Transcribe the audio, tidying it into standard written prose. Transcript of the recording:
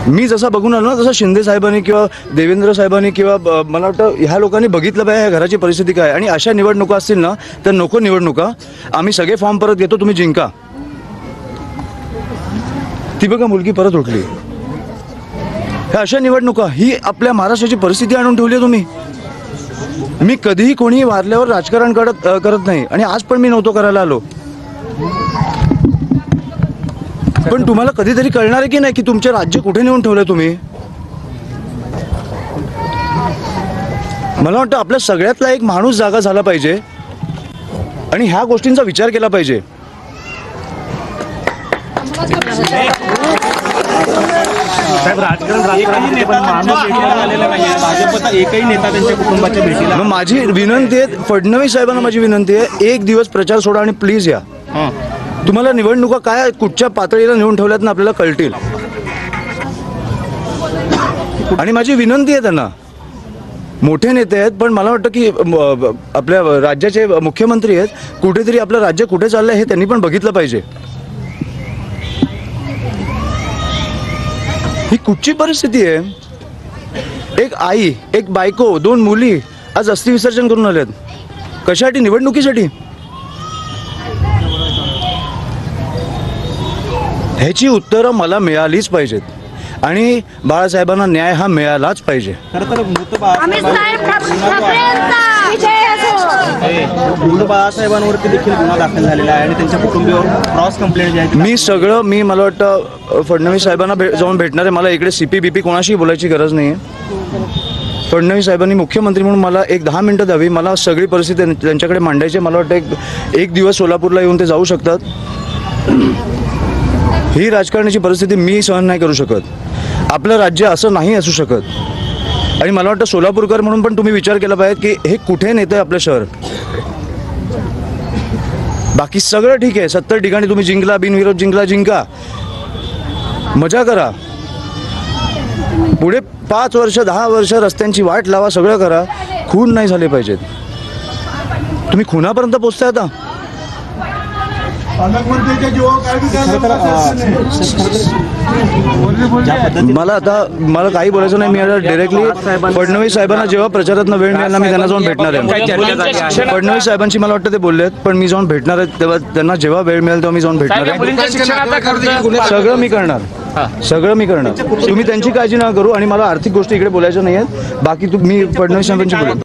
मी जसा बघून आलो ना तसं शिंदे साहेबांनी किंवा देवेंद्र साहेबांनी किंवा मला वाटतं ह्या लोकांनी बघितलं पाहिजे ह्या घराची परिस्थिती काय, आणि अशा निवडणुका असतील ना तर नको निवडणुका. आम्ही सगळे फॉर्म परत घेतो, तुम्ही जिंका. ती बघा मुलगी परत उठली. ह्या अशा निवडणुका ही आपल्या महाराष्ट्राची परिस्थिती आणून ठेवली आहे तुम्ही. मी कधीही कोणी वारल्यावर राजकारण करत नाही, आणि आज पण मी नव्हतो करायला आलो. पण तुम्हाला कधीतरी कळणार आहे की नाही की तुमचे राज्य कुठे नेऊन ठेवलंय तुम्ही. मला वाटतं आपल्या सगळ्यातला एक माणूस जागा झाला पाहिजे आणि ह्या गोष्टींचा विचार केला पाहिजे. माझी विनंती आहे, फडणवीस साहेबांना माझी विनंती आहे, एक दिवस प्रचार सोडा आणि प्लीज या. तुम्हाला निवडणुका काय कुठच्या पातळीला नेऊन ठेवल्यात ना आपल्याला कळतील. आणि माझी विनंती आहे त्यांना, मोठे नेते आहेत पण मला वाटतं की आपल्या राज्याचे मुख्यमंत्री आहेत, कुठेतरी आपलं राज्य कुठे चाललंय हे त्यांनी पण बघितलं पाहिजे. ही कुठची परिस्थिती आहे. एक आई, एक बायको, 2 मुली आज अस्थि विसर्जन करून आल्यात. कशासाठी? निवडणुकीसाठी. ह्याची उत्तरं मला मिळालीच पाहिजेत आणि बाळासाहेबांना न्याय हा मिळालाच पाहिजे. बाळासाहेबांवरती देखील गुन्हा दाखल झालेला आहे आणि त्यांच्या कुटुंबियावर क्रॉस कंप्लेंट जी आहे मी मला वाटतं फडणवीस साहेबांना जाऊन भेटणार आहे. मला इकडे CP कोणाशी बोलायची गरज नाही आहे. फडणवीस साहेबांनी मुख्यमंत्री म्हणून मला एक 10 मिनिटं द्यावी. मला सगळी परिस्थिती त्यांच्याकडे मांडायची. मला वाटतं एक दिवस सोलापूरला येऊन ते जाऊ शकतात. ही राजकारणाची परिस्थिती मी सहन नाही करू शकत. आपलं राज्य असं नाही असू शकत. आणि मला वाटतं सोलापूरकर म्हणून पण तुम्ही विचार केला पाहिजे की हे कुठे नेतंय आपलं शहर. बाकी सगळं ठीक आहे, 70 ठिकाणी तुम्ही जिंकला, बिनविरोध जिंका, मजा करा. पुढे 5 वर्ष 10 वर्ष रस्त्यांची वाट लावा, सगळं करा. खून नाही झाले पाहिजेत. तुम्ही खुनापर्यंत पोचताय आता. मला काही बोलायचं नाही. मी आता डायरेक्टली फडणवीस साहेबांना जेव्हा प्रचारातनं वेळ मिळाला मी त्यांना जाऊन भेटणार आहे. फडणवीस साहेबांची मला वाटतं ते बोलले आहेत, पण मी जाऊन भेटणार आहे तेव्हा त्यांना जेव्हा वेळ मिळेल तेव्हा मी जाऊन भेटणार आहे. सगळं मी करणार. तुम्ही त्यांची काळजी नका करू आणि मला आर्थिक गोष्टी इकडे बोलायच्या नाही आहेत. बाकी मी फडणवीस साहेबांची बोलेन.